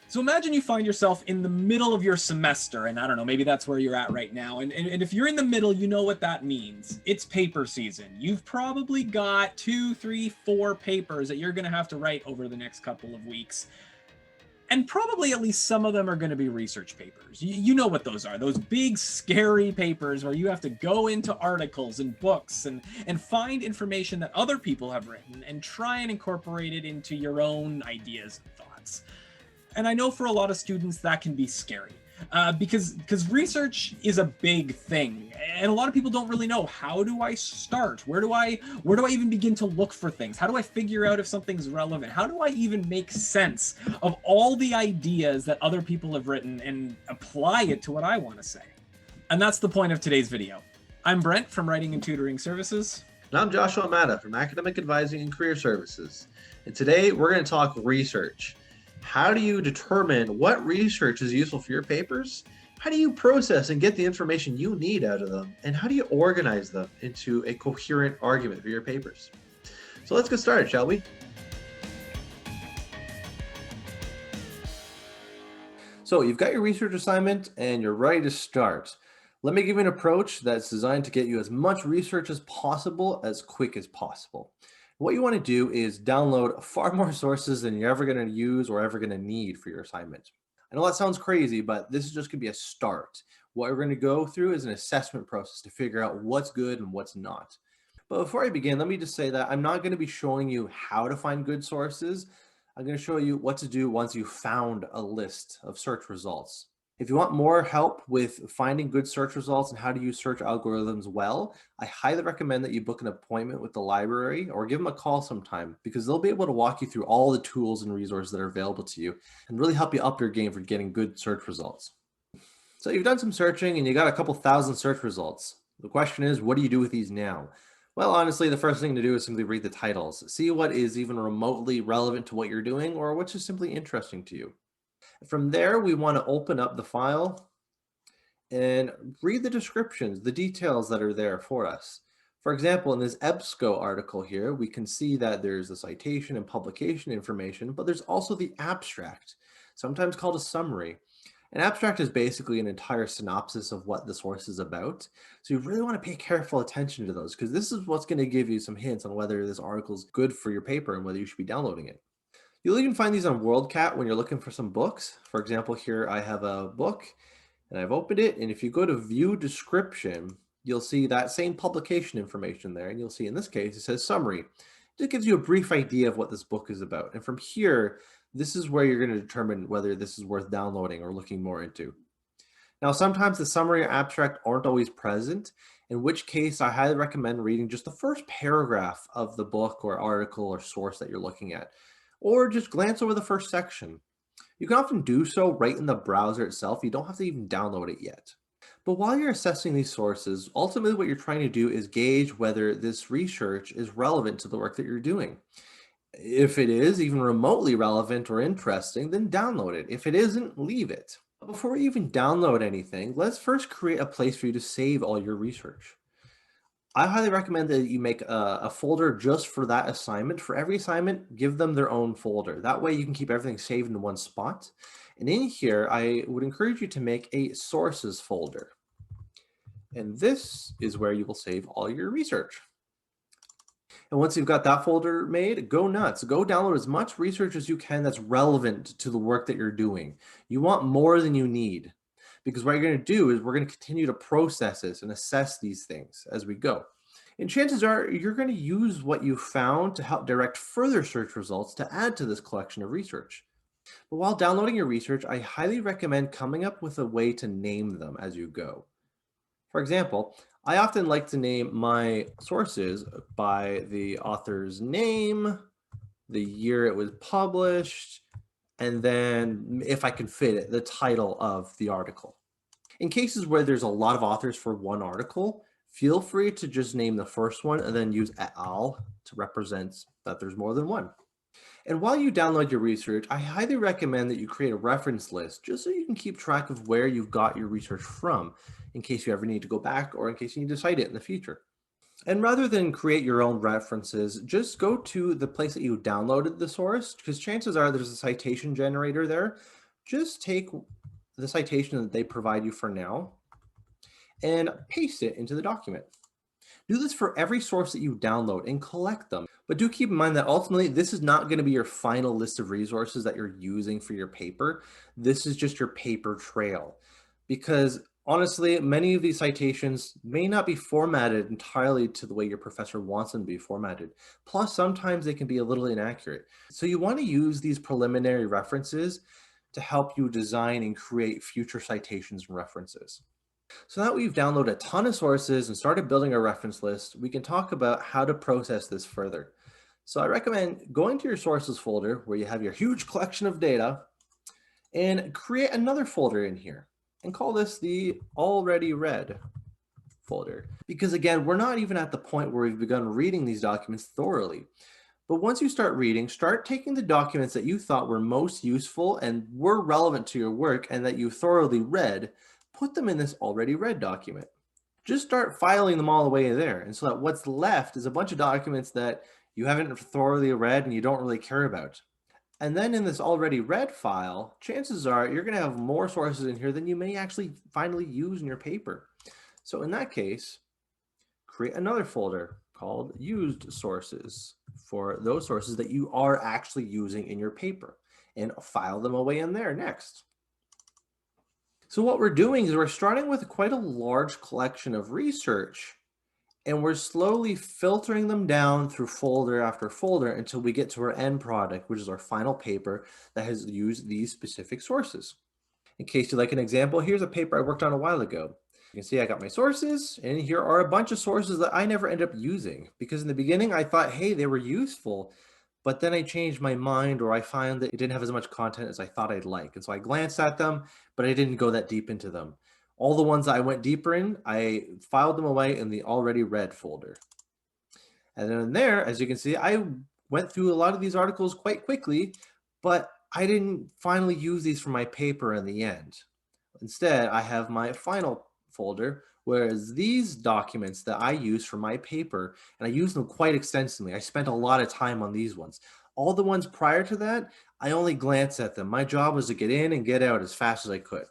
So imagine you find yourself in the middle of your semester, and I don't know, maybe that's where you're at right now. And if you're in the middle, you know what that means. It's paper season. You've probably got 2, 3, 4 papers that you're going to have to write over the next couple of weeks. And probably at least some of them are going to be research papers. You know what those are, those big, scary papers where you have to go into articles and books and find information that other people have written and try and incorporate it into your own ideas and thoughts. And I know for a lot of students that can be scary because research is a big thing, and a lot of people don't really know, how do I start? Where do I even begin to look for things? How do I figure out if something's relevant? How do I even make sense of all the ideas that other people have written and apply it to what I want to say? And that's the point of today's video. I'm Brent from Writing and Tutoring Services. And I'm Joshua Mata from Academic Advising and Career Services. And today we're going to talk research. How do you determine what research is useful for your papers? How do you process and get the information you need out of them? And how do you organize them into a coherent argument for your papers? So let's get started, shall we? So you've got your research assignment and you're ready to start. Let me give you an approach that's designed to get you as much research as possible, as quick as possible. What you want to do is download far more sources than you're ever going to use or ever going to need for your assignment. I know that sounds crazy, but this is just going to be a start. What we're going to go through is an assessment process to figure out what's good and what's not. But before I begin, let me just say that I'm not going to be showing you how to find good sources. I'm going to show you what to do once you've found a list of search results. If you want more help with finding good search results and how to use search algorithms well, I highly recommend that you book an appointment with the library or give them a call sometime, because they'll be able to walk you through all the tools and resources that are available to you and really help you up your game for getting good search results. So you've done some searching and you got a couple thousand search results. The question is, what do you do with these now? Well, honestly, the first thing to do is simply read the titles. See what is even remotely relevant to what you're doing or what's just simply interesting to you. From there, we want to open up the file and read the descriptions, the details that are there for us. For example, in this EBSCO article here, we can see that there's the citation and publication information, but there's also the abstract, sometimes called a summary. An abstract is basically an entire synopsis of what the source is about. So you really want to pay careful attention to those, because this is what's going to give you some hints on whether this article is good for your paper and whether you should be downloading it. You'll even find these on WorldCat when you're looking for some books. For example, here I have a book and I've opened it. And if you go to view description, you'll see that same publication information there. And you'll see in this case, it says summary. It gives you a brief idea of what this book is about. And from here, this is where you're going to determine whether this is worth downloading or looking more into. Now, sometimes the summary or abstract aren't always present, in which case I highly recommend reading just the first paragraph of the book or article or source that you're looking at, or just glance over the first section. You can often do so right in the browser itself. You don't have to even download it yet. But while you're assessing these sources, ultimately what you're trying to do is gauge whether this research is relevant to the work that you're doing. If it is even remotely relevant or interesting, then download it. If it isn't, leave it. But before you even download anything, let's first create a place for you to save all your research. I highly recommend that you make a folder just for that assignment. For every assignment, give them their own folder. That way you can keep everything saved in one spot. And in here, I would encourage you to make a sources folder. And this is where you will save all your research. And once you've got that folder made, go nuts. Go download as much research as you can that's relevant to the work that you're doing. You want more than you need, because what you're going to do is we're going to continue to process this and assess these things as we go. And chances are you're going to use what you found to help direct further search results to add to this collection of research. But while downloading your research, I highly recommend coming up with a way to name them as you go. For example, I often like to name my sources by the author's name, the year it was published, and then, if I can fit it, the title of the article. In cases where there's a lot of authors for one article, feel free to just name the first one and then use et al. To represent that there's more than one. And while you download your research, I highly recommend that you create a reference list just so you can keep track of where you've got your research from, in case you ever need to go back or in case you need to cite it in the future. And rather than create your own references, just go to the place that you downloaded the source, because chances are there's a citation generator there. just take the citation that they provide you for now and paste it into the document. Do this for every source that you download and collect them. But do keep in mind that ultimately this is not going to be your final list of resources that you're using for your paper. This is just your paper trail. Because honestly, many of these citations may not be formatted entirely to the way your professor wants them to be formatted. Plus, sometimes they can be a little inaccurate. So you want to use these preliminary references to help you design and create future citations and references. So now that we've downloaded a ton of sources and started building a reference list, we can talk about how to process this further. So I recommend going to your sources folder where you have your huge collection of data and create another folder in here and call this the already read folder. Because again, we're not even at the point where we've begun reading these documents thoroughly. But once you start reading, start taking the documents that you thought were most useful and were relevant to your work and that you thoroughly read, put them in this already read document. Just start filing them all the way there. And so that what's left is a bunch of documents that you haven't thoroughly read and you don't really care about. And then in this already read file, chances are you're going to have more sources in here than you may actually finally use in your paper. So in that case, create another folder called used sources for those sources that you are actually using in your paper and file them away in there next. So what we're doing is we're starting with quite a large collection of research and we're slowly filtering them down through folder after folder until we get to our end product, which is our final paper that has used these specific sources. In case you'd like an example, here's a paper I worked on a while ago. You can see I got my sources, and here are a bunch of sources that I never end up using because in the beginning I thought, hey, they were useful, but then I changed my mind or I found that it didn't have as much content as I thought I'd like. And so I glanced at them, but I didn't go that deep into them. All the ones that I went deeper in, I filed them away in the already read folder. And then there, as you can see, I went through a lot of these articles quite quickly, but I didn't finally use these for my paper in the end. Instead, I have my final folder, whereas these documents that I use for my paper, and I use them quite extensively. I spent a lot of time on these ones. All the ones prior to that, I only glanced at them. My job was to get in and get out as fast as I could.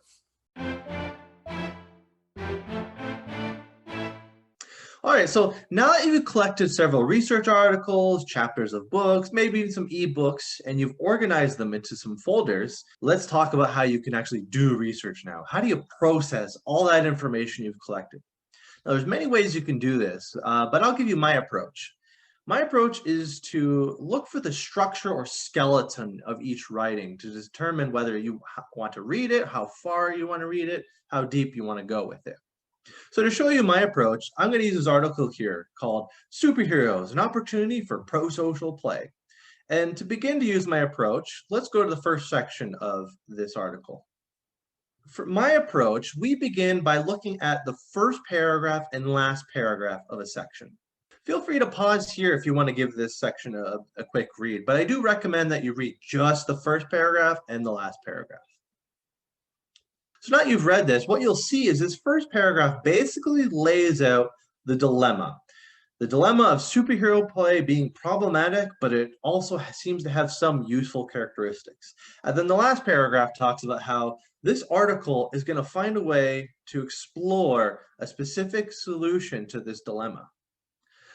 All right, so now that you've collected several research articles, chapters of books, maybe even some ebooks, and you've organized them into some folders, let's talk about how you can actually do research now. How do you process all that information you've collected? Now, there's many ways you can do this, but I'll give you my approach. My approach is to look for the structure or skeleton of each writing to determine whether you want to read it, how far you want to read it, how deep you want to go with it. So to show you my approach, I'm going to use this article here called Superheroes, an Opportunity for Pro-Social Play. And to begin to use my approach, let's go to the first section of this article. For my approach, we begin by looking at the first paragraph and last paragraph of a section. Feel free to pause here if you want to give this section a quick read, but I do recommend that you read just the first paragraph and the last paragraph. So now you've read this, what you'll see is this first paragraph basically lays out the dilemma. The dilemma of superhero play being problematic, but it also seems to have some useful characteristics. And then the last paragraph talks about how this article is going to find a way to explore a specific solution to this dilemma.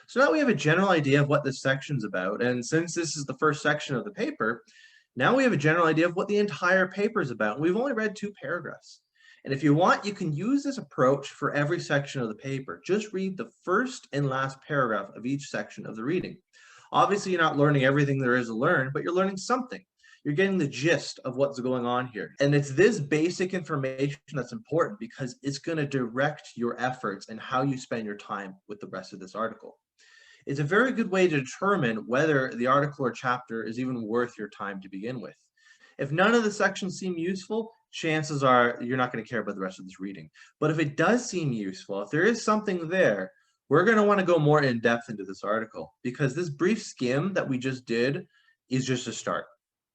So now we have a general idea of what this section's about. And since this is the first section of the paper, now we have a general idea of what the entire paper is about. We've only read 2 paragraphs. And if you want, you can use this approach for every section of the paper. Just read the first and last paragraph of each section of the reading. Obviously, you're not learning everything there is to learn, but you're learning something. You're getting the gist of what's going on here. And it's this basic information that's important because it's going to direct your efforts and how you spend your time with the rest of this article. It's a very good way to determine whether the article or chapter is even worth your time to begin with. If none of the sections seem useful, chances are you're not going to care about the rest of this reading. But if it does seem useful, if there is something there, we're going to want to go more in depth into this article because this brief skim that we just did is just a start.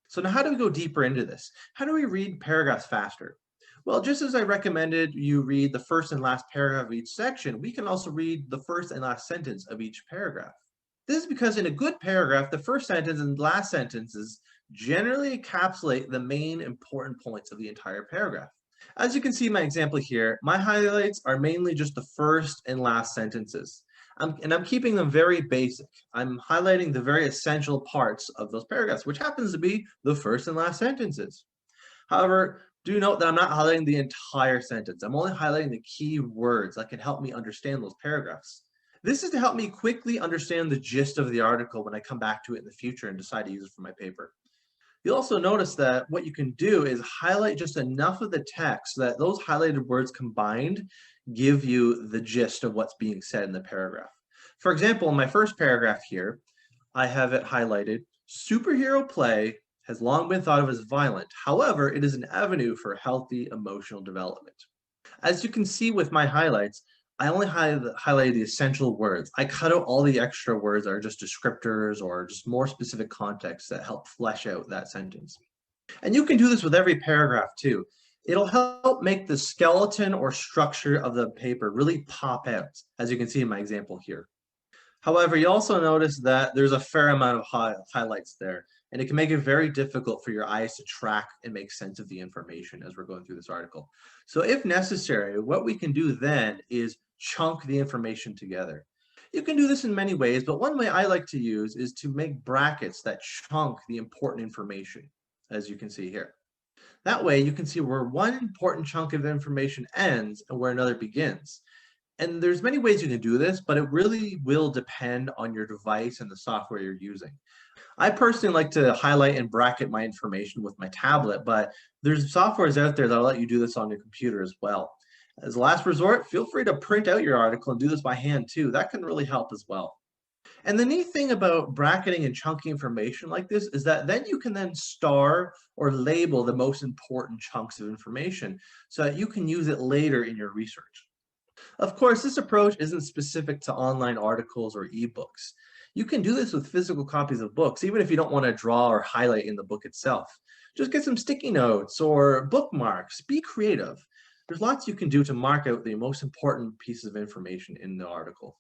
So now how do we go deeper into this? How do we read paragraphs faster? Well, just as I recommended you read the first and last paragraph of each section, we can also read the first and last sentence of each paragraph. This is because in a good paragraph, the first sentence and last sentences generally encapsulate the main important points of the entire paragraph. As you can see in my example here, my highlights are mainly just the first and last sentences. I'm keeping them very basic. I'm highlighting the very essential parts of those paragraphs, which happens to be the first and last sentences. However, do note that I'm not highlighting the entire sentence. I'm only highlighting the key words that can help me understand those paragraphs. This is to help me quickly understand the gist of the article when I come back to it in the future and decide to use it for my paper. You'll also notice that what you can do is highlight just enough of the text so that those highlighted words combined give you the gist of what's being said in the paragraph. For example, in my first paragraph here, I have it highlighted, superhero play has long been thought of as violent. However, it is an avenue for healthy emotional development. As you can see with my highlights, I only highlighted the essential words. I cut out all the extra words that are just descriptors or just more specific context that help flesh out that sentence. And you can do this with every paragraph too. It'll help make the skeleton or structure of the paper really pop out, as you can see in my example here. However, you also notice that there's a fair amount of highlights there, and it can make it very difficult for your eyes to track and make sense of the information as we're going through this article. So if necessary, what we can do then is chunk the information together. You can do this in many ways, but one way I like to use is to make brackets that chunk the important information, as you can see here. That way you can see where one important chunk of information ends and where another begins. And there's many ways you can do this, but it really will depend on your device and the software you're using. I personally like to highlight and bracket my information with my tablet, but there's softwares out there that'll let you do this on your computer as well. As a last resort, feel free to print out your article and do this by hand too. That can really help as well. And the neat thing about bracketing and chunking information like this is that then you can then star or label the most important chunks of information so that you can use it later in your research. Of course, this approach isn't specific to online articles or ebooks. You can do this with physical copies of books, even if you don't want to draw or highlight in the book itself. Just get some sticky notes or bookmarks. Be creative. There's lots you can do to mark out the most important pieces of information in the article.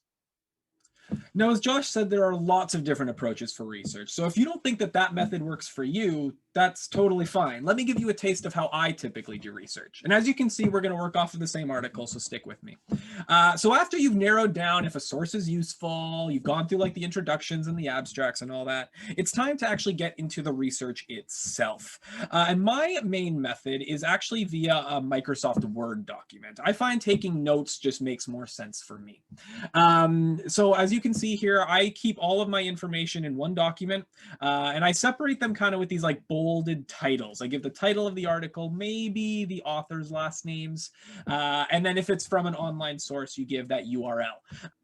Now, as Josh said, there are lots of different approaches for research. So if you don't think that that method works for you, that's totally fine. Let me give you a taste of how I typically do research. And as you can see, we're going to work off of the same article, so stick with me. So after you've narrowed down if a source is useful, you've gone through like the introductions and the abstracts and all that, it's time to actually get into the research itself. And my main method is actually via a Microsoft Word document. I find taking notes just makes more sense for me. So as you can see here, I keep all of my information in one document, and I separate them kind of with these like bolded titles. I give the title of the article, maybe the author's last names, and then if it's from an online source, you give that URL.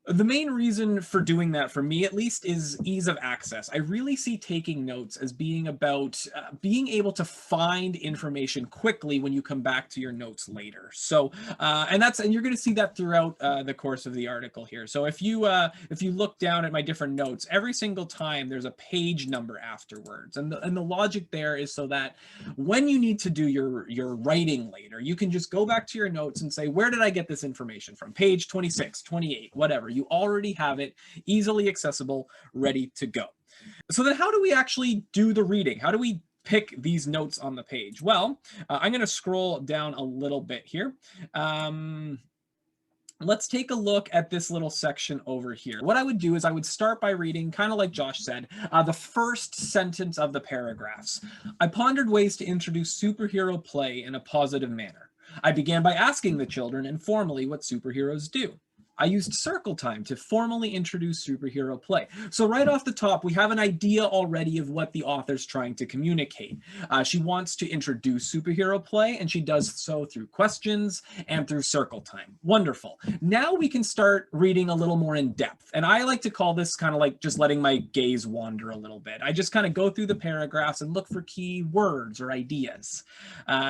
The main reason for doing that, for me at least, is ease of access. I really see taking notes as being about being able to find information quickly when you come back to your notes later. So, and you're going to see that throughout the course of the article here. So if you look down at my different notes, every single time there's a page number afterwards, and the logic there is so that when you need to do your writing later, you can just go back to your notes and say, where did I get this information from? Page 26, 28, whatever. You already have it easily accessible, ready to go. So then how do we actually do the reading? How do we pick these notes on the page? Well, I'm going to scroll down a little bit here. Let's take a look at this little section over here. What I would do is I would start by reading, kind of like Josh said, the first sentence of the paragraphs. I pondered ways to introduce superhero play in a positive manner. I began by asking the children informally what superheroes do. I used circle time to formally introduce superhero play. So right off the top, we have an idea already of what the author's trying to communicate. She wants to introduce superhero play, and she does so through questions and through circle time. Wonderful. Now we can start reading a little more in depth. And I like to call this kind of like just letting my gaze wander a little bit. I just kind of go through the paragraphs and look for key words or ideas.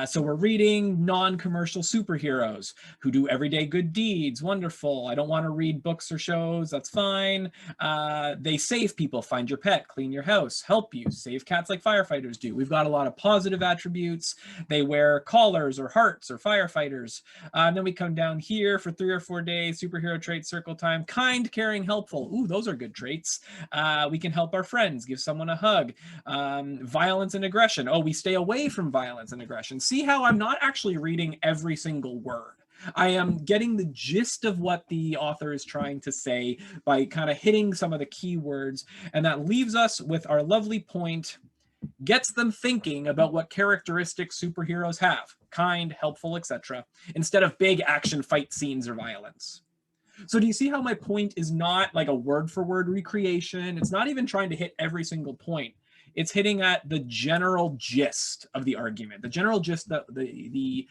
So we're reading non-commercial superheroes who do everyday good deeds. Wonderful. I don't want to read books or shows. That's fine. They save people, find your pet, clean your house, help you, save cats like firefighters do. We've got a lot of positive attributes. They wear collars or hearts or firefighters. And then we come down here for 3 or 4 days, superhero traits, circle time, kind, caring, helpful. Ooh, those are good traits. We can help our friends, give someone a hug. Violence and aggression. Oh, we stay away from violence and aggression. See how I'm not actually reading every single word. I am getting the gist of what the author is trying to say by kind of hitting some of the key words. And that leaves us with our lovely point, gets them thinking about what characteristics superheroes have, kind, helpful, etc., instead of big action fight scenes or violence. So do you see how my point is not like a word for word recreation? It's not even trying to hit every single point. It's hitting at the general gist of the argument, the general gist that the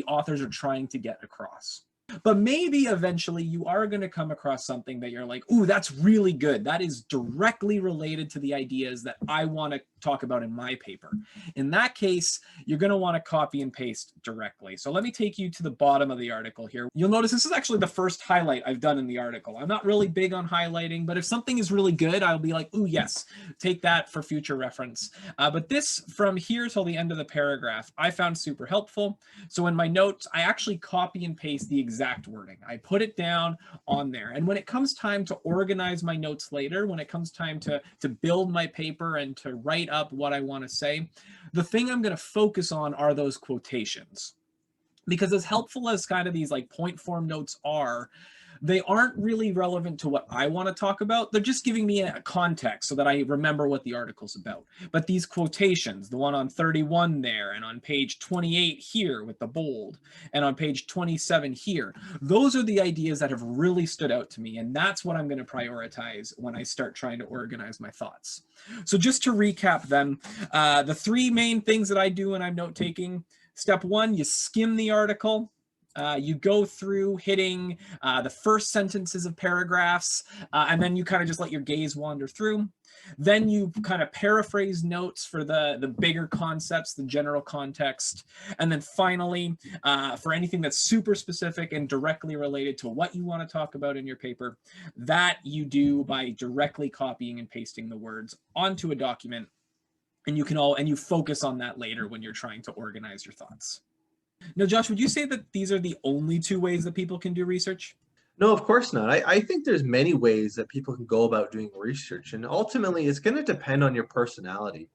authors are trying to get across. But maybe eventually you are going to come across something that you're like, ooh, that's really good. That is directly related to the ideas that I want to talk about in my paper. In that case, you're going to want to copy and paste directly. So let me take you to the bottom of the article here. You'll notice this is actually the first highlight I've done in the article. I'm not really big on highlighting, but if something is really good, I'll be like, ooh, yes, take that for future reference. But this from here till the end of the paragraph, I found super helpful. So in my notes, I actually copy and paste the exact wording. I put it down on there. And when it comes time to organize my notes later, when it comes time to build my paper and to write up what I want to say, the thing I'm going to focus on are those quotations. Because as helpful as kind of these like point form notes are, they aren't really relevant to what I want to talk about. They're just giving me a context so that I remember what the article's about. But these quotations, the one on 31 there, and on page 28 here with the bold, and on page 27 here, those are the ideas that have really stood out to me. And that's what I'm going to prioritize when I start trying to organize my thoughts. So just to recap then, the 3 main things that I do when I'm note taking. Step 1, you skim the article. You go through hitting the first sentences of paragraphs, and then you kind of just let your gaze wander through. Then you kind of paraphrase notes for the bigger concepts, the general context. And then finally, for anything that's super specific and directly related to what you want to talk about in your paper, that you do by directly copying and pasting the words onto a document. And you focus on that later when you're trying to organize your thoughts. Now, Josh, would you say that these are the only 2 ways that people can do research? No, of course not. I think there's many ways that people can go about doing research, and ultimately it's going to depend on your personality.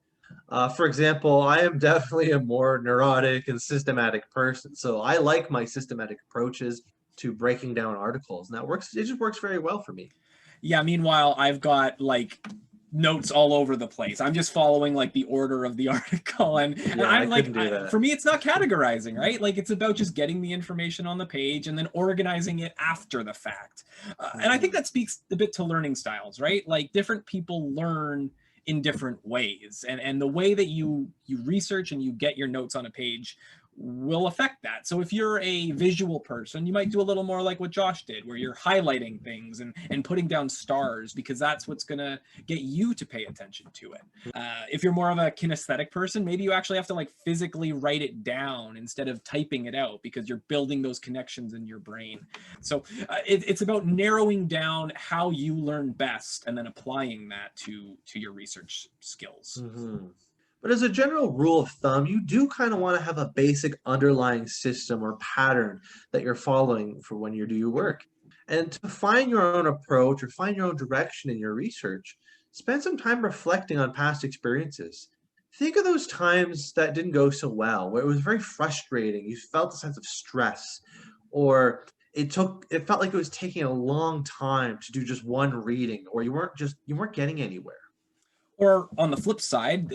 For example, I am definitely a more neurotic and systematic person, so I like my systematic approaches to breaking down articles, and it just works very well for me. Yeah, meanwhile, I've got like notes all over the place. I'm just following like the order of the article, and I'm like, for me, it's not categorizing, right? Like it's about just getting the information on the page and then organizing it after the fact. And I think that speaks a bit to learning styles, right? Like different people learn in different ways, and the way that you research and you get your notes on a page will affect that. So if you're a visual person, you might do a little more like what Josh did, where you're highlighting things and putting down stars, because that's what's going to get you to pay attention to it. If you're more of a kinesthetic person, maybe you actually have to like physically write it down instead of typing it out, because you're building those connections in your brain. So it's about narrowing down how you learn best and then applying that to your research skills. Mm-hmm. But as a general rule of thumb, you do kind of want to have a basic underlying system or pattern that you're following for when you do your work. And to find your own approach or find your own direction in your research, spend some time reflecting on past experiences. Think of those times that didn't go so well, where it was very frustrating, you felt a sense of stress, or it felt like it was taking a long time to do just one reading, or you weren't getting anywhere. Or on the flip side,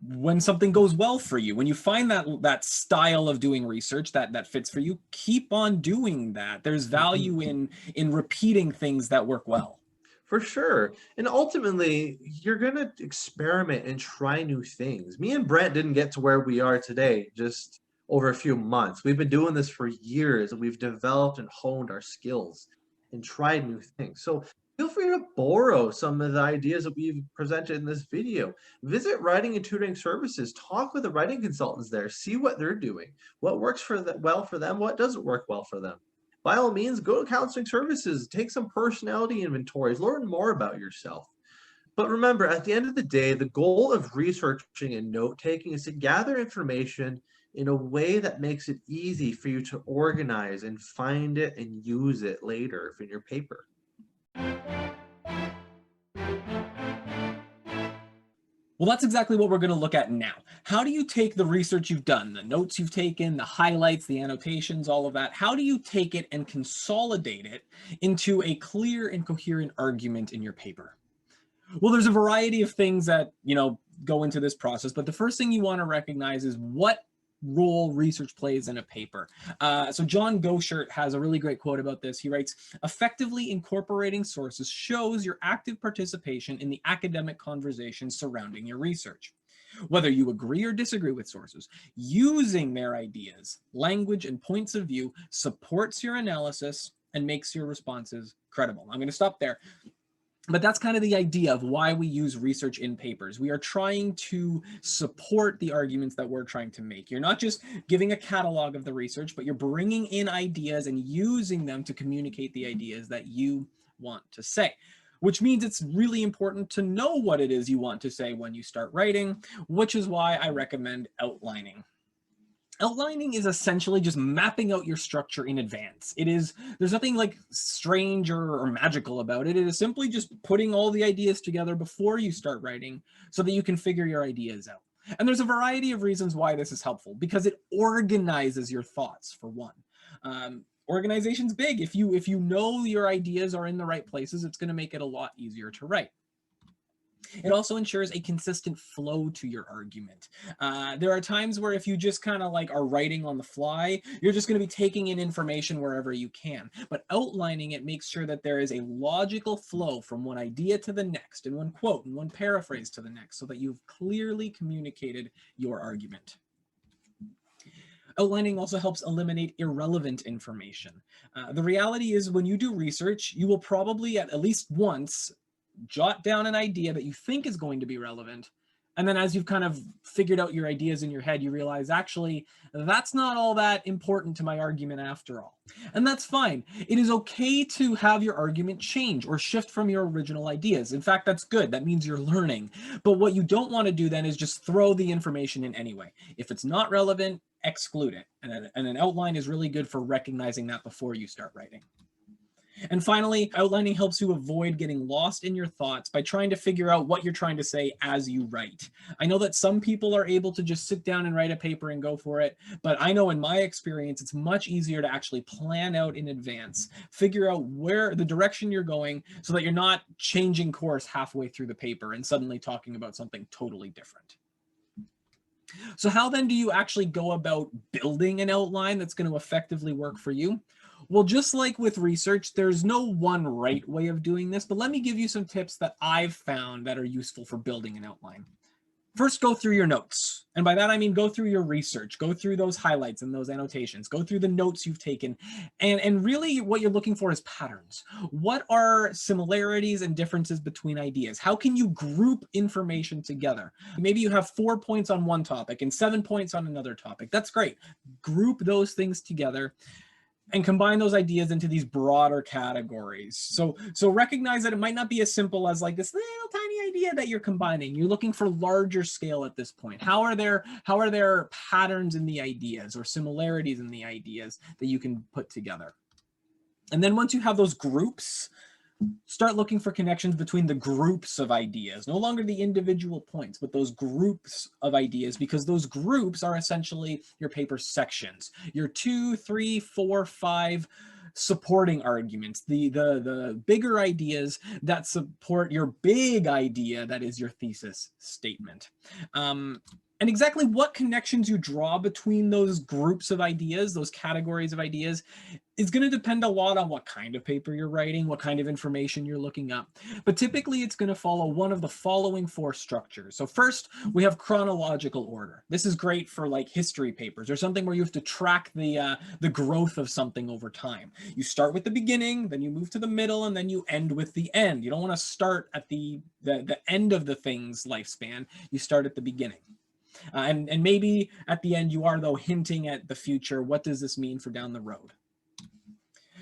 when something goes well for you, when you find that style of doing research that fits for you, keep on doing that. There's value in repeating things that work well. For sure. And ultimately, you're going to experiment and try new things. Me and Brent didn't get to where we are today just over a few months. We've been doing this for years, and we've developed and honed our skills and tried new things. So feel free to borrow some of the ideas that we've presented in this video. Visit Writing and Tutoring Services. Talk with the writing consultants there. See what they're doing. What works well for them, what doesn't work well for them. by all means, go to counseling services, take some personality inventories, learn more about yourself. But remember, at the end of the day, the goal of researching and note taking is to gather information in a way that makes it easy for you to organize and find it and use it later in your paper. Well, that's exactly what we're going to look at now. How do you take the research you've done, the notes you've taken, the highlights, the annotations, all of that? How do you take it and consolidate it into a clear and coherent argument in your paper? Well, there's a variety of things that, go into this process, but the first thing you want to recognize is what role research plays in a paper. So John Goshert has a really great quote about this. He writes, effectively incorporating sources shows your active participation in the academic conversation surrounding your research. Whether you agree or disagree with sources, using their ideas, language, and points of view supports your analysis and makes your responses credible. I'm going to stop there. But that's kind of the idea of why we use research in papers. We are trying to support the arguments that we're trying to make. You're not just giving a catalog of the research, but you're bringing in ideas and using them to communicate the ideas that you want to say, which means it's really important to know what it is you want to say when you start writing, which is why I recommend outlining. Outlining is essentially just mapping out your structure in advance. There's nothing like strange or magical about it. It is simply just putting all the ideas together before you start writing so that you can figure your ideas out. And there's a variety of reasons why this is helpful, because it organizes your thoughts, for one. Organization's big. If you know your ideas are in the right places, it's going to make it a lot easier to write. It also ensures a consistent flow to your argument. There are times where if you just kind of like are writing on the fly, you're just going to be taking in information wherever you can. But outlining it makes sure that there is a logical flow from one idea to the next, and one quote and one paraphrase to the next, so that you've clearly communicated your argument. Outlining also helps eliminate irrelevant information. The reality is, when you do research, you will probably at least once jot down an idea that you think is going to be relevant. And then as you've kind of figured out your ideas in your head, you realize, actually, that's not all that important to my argument after all. And that's fine. It is okay to have your argument change or shift from your original ideas. In fact, that's good. That means you're learning. But what you don't want to do then is just throw the information in anyway. If it's not relevant, exclude it. And an outline is really good for recognizing that before you start writing. And finally, outlining helps you avoid getting lost in your thoughts by trying to figure out what you're trying to say as you write. I know that some people are able to just sit down and write a paper and go for it, but I know in my experience, it's much easier to actually plan out in advance, figure out where the direction you're going so that you're not changing course halfway through the paper and suddenly talking about something totally different. So how then do you actually go about building an outline that's going to effectively work for you? Well, just like with research, there's no one right way of doing this, but let me give you some tips that I've found that are useful for building an outline. First, go through your notes. And by that, I mean go through your research, go through those highlights and those annotations, go through the notes you've taken. And really what you're looking for is patterns. What are similarities and differences between ideas? How can you group information together? Maybe you have 4 points on one topic and 7 points on another topic. That's great. Group those things together and combine those ideas into these broader categories. So recognize that it might not be as simple as like this little tiny idea that you're combining. You're looking for larger scale at this point. How are there patterns in the ideas or similarities in the ideas that you can put together? And then once you have those groups, start looking for connections between the groups of ideas, no longer the individual points, but those groups of ideas, because those groups are essentially your paper sections, your 2, 3, 4, 5 supporting arguments, the bigger ideas that support your big idea that is your thesis statement. And exactly what connections you draw between those groups of ideas, those categories of ideas, is going to depend a lot on what kind of paper you're writing, what kind of information you're looking up. But typically it's going to follow one of the following 4 structures. So first, we have chronological order. This is great for like history papers or something where you have to track the growth of something over time. You start with the beginning, then you move to the middle, and then you end with the end. You don't want to start at the end of the thing's lifespan. You start at the beginning. And maybe at the end you are, though, hinting at the future. What does this mean for down the road?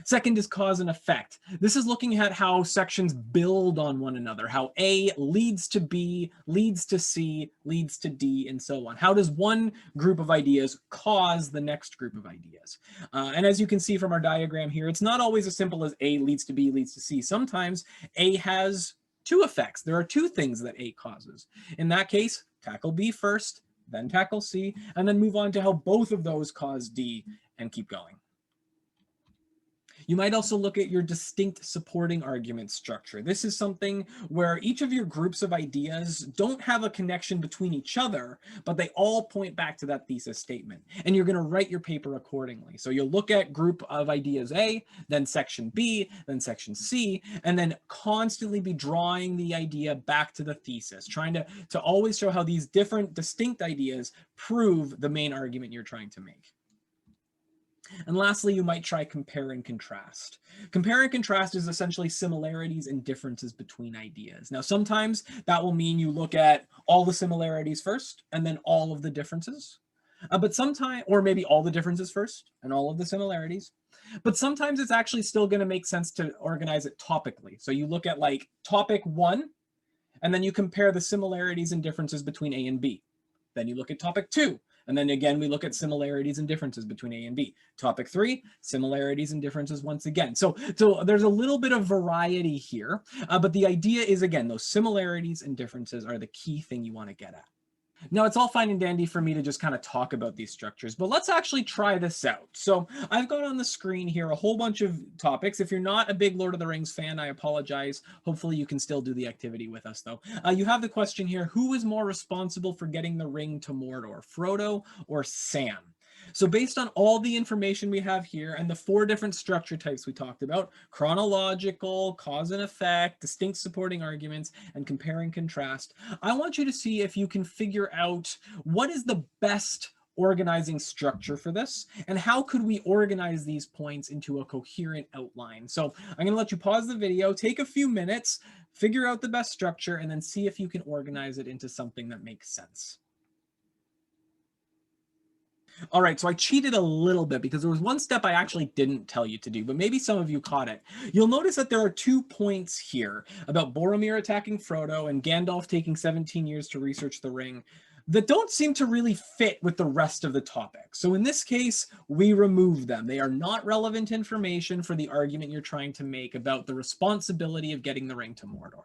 Second is cause and effect. This is looking at how sections build on one another, how A leads to B, leads to C, leads to D, and so on. How does one group of ideas cause the next group of ideas? And as you can see from our diagram here, it's not always as simple as A leads to B, leads to C. Sometimes A has two effects. There are two things that A causes. In that case, tackle B first, then tackle C, and then move on to how both of those cause D and keep going. You might also look at your distinct supporting argument structure. This is something where each of your groups of ideas don't have a connection between each other, but they all point back to that thesis statement. And you're going to write your paper accordingly. So you'll look at group of ideas A, then section B, then section C, and then constantly be drawing the idea back to the thesis, trying to always show how these different distinct ideas prove the main argument you're trying to make. And lastly, you might try compare and contrast. Compare and contrast is essentially similarities and differences between ideas. Now, sometimes that will mean you look at all the similarities first and then all of the differences. But sometimes, or maybe all the differences first and all of the similarities. But sometimes it's actually still going to make sense to organize it topically. So you look at like topic 1, and then you compare the similarities and differences between A and B. Then you look at topic 2. And then again, we look at similarities and differences between A and B. Topic 3, similarities and differences once again. So there's a little bit of variety here, but the idea is, again, those similarities and differences are the key thing you want to get at. Now, it's all fine and dandy for me to just kind of talk about these structures, but let's actually try this out. So I've got on the screen here a whole bunch of topics. If you're not a big Lord of the Rings fan, I apologize. Hopefully you can still do the activity with us, though. You have the question here, who is more responsible for getting the ring to Mordor, Frodo or Sam? So based on all the information we have here and the 4 different structure types we talked about, chronological, cause and effect, distinct supporting arguments, and compare and contrast, I want you to see if you can figure out what is the best organizing structure for this, and how could we organize these points into a coherent outline. So I'm going to let you pause the video, take a few minutes, figure out the best structure, and then see if you can organize it into something that makes sense. All right, so I cheated a little bit because there was one step I actually didn't tell you to do, but maybe some of you caught it. You'll notice that there are 2 points here about Boromir attacking Frodo and Gandalf taking 17 years to research the ring that don't seem to really fit with the rest of the topic. So in this case, we remove them. They are not relevant information for the argument you're trying to make about the responsibility of getting the ring to Mordor.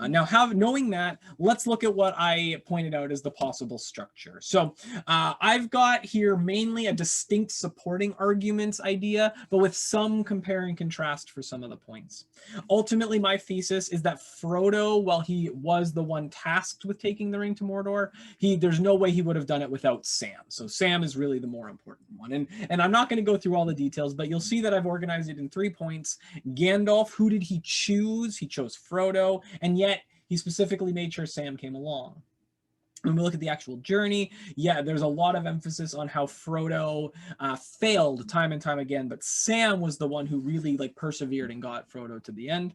Now, knowing that, let's look at what I pointed out as the possible structure. So I've got here mainly a distinct supporting arguments idea, but with some compare and contrast for some of the points. Ultimately, my thesis is that Frodo, while he was the one tasked with taking the ring to Mordor, there's no way he would have done it without Sam. So Sam is really the more important one. And I'm not going to go through all the details, but you'll see that I've organized it in 3 points. Gandalf, who did he choose? He chose Frodo, and yet he specifically made sure Sam came along. When we look at the actual journey, yeah, there's a lot of emphasis on how Frodo failed time and time again, but Sam was the one who really persevered and got Frodo to the end.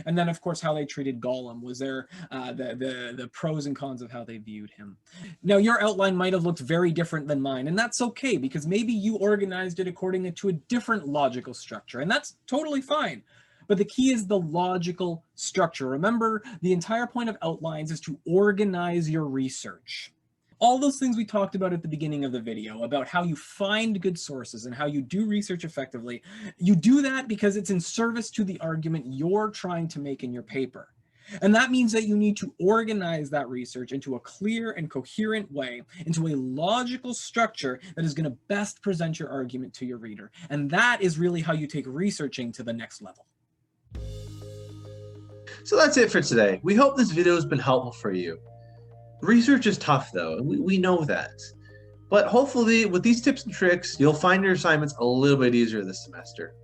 And then, of course, how they treated Gollum was there the pros and cons of how they viewed him. Now, your outline might have looked very different than mine, and that's okay, because maybe you organized it according to a different logical structure, and that's totally fine. But the key is the logical structure. Remember, the entire point of outlines is to organize your research. All those things we talked about at the beginning of the video, about how you find good sources and how you do research effectively, you do that because it's in service to the argument you're trying to make in your paper. And that means that you need to organize that research into a clear and coherent way, into a logical structure that is going to best present your argument to your reader. And that is really how you take researching to the next level. So that's it for today. We hope this video has been helpful for you. Research is tough though, and we know that. But hopefully with these tips and tricks, you'll find your assignments a little bit easier this semester.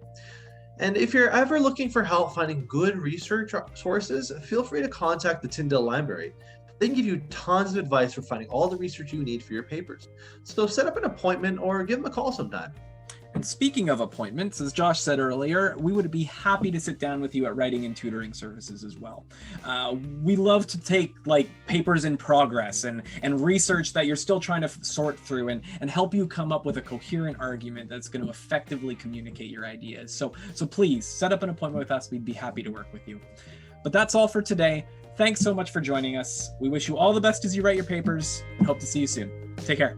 And if you're ever looking for help finding good research sources, feel free to contact the Tyndale Library. They can give you tons of advice for finding all the research you need for your papers. So set up an appointment or give them a call sometime. And speaking of appointments, as Josh said earlier, we would be happy to sit down with you at Writing and Tutoring Services as well. We love to take like papers in progress and research that you're still trying to sort through and help you come up with a coherent argument that's going to effectively communicate your ideas. So please set up an appointment with us. We'd be happy to work with you. But that's all for today. Thanks so much for joining us. We wish you all the best as you write your papers and hope to see you soon. Take care.